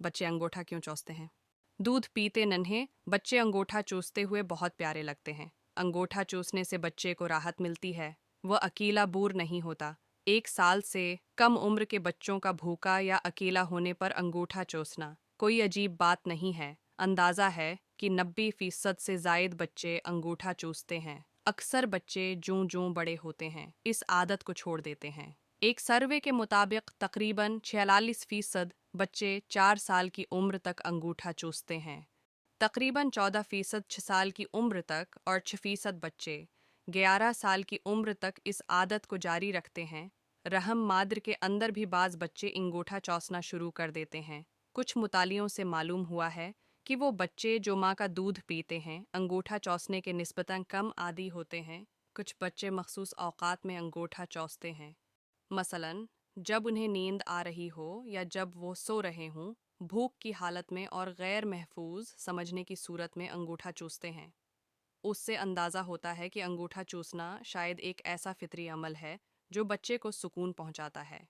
बच्चे अंगूठा क्यों चूसते हैं? दूध पीते नन्हे बच्चे अंगूठा चूसते हुए बहुत प्यारे लगते हैं। अंगूठा चूसने से बच्चे को राहत मिलती है। वह अकेला बोर नहीं होता। 1 साल से कम उम्र के बच्चों का भूखा या अकेला होने पर अंगूठा चूसना कोई अजीब बात नहीं है। अंदाज़ा है कि 90% से ज़ायद बच्चे अंगूठा चूसते हैं। अक्सर बच्चे जूं जूं बड़े होते हैं इस आदत को छोड़ देते हैं। एक सर्वे के मुताबिक तकरीबन 46% बच्चे 4 साल की उम्र तक अंगूठा चूसते हैं। तकरीबन 14% 6 साल की उम्र तक और 6% बच्चे 11 साल की उम्र तक इस आदत को जारी रखते हैं। रहम माद्र के अंदर भी बाज़ बच्चे अंगूठा चूसना शुरू कर देते हैं। कुछ मुतालियों से मालूम हुआ है कि वो बच्चे जो माँ का दूध पीते हैं अंगूठा चूसने के निस्बतन कम आदी होते हैं। कुछ बच्चे मखसूस औकात में अंगूठा चूसते हैं, मसलन जब उन्हें नींद आ रही हो या जब वो सो रहे हों, भूख की हालत में और गैर महफूज समझने की सूरत में अंगूठा चूसते हैं। उससे अंदाज़ा होता है कि अंगूठा चूसना शायद एक ऐसा फितरी अमल है जो बच्चे को सुकून पहुंचाता है।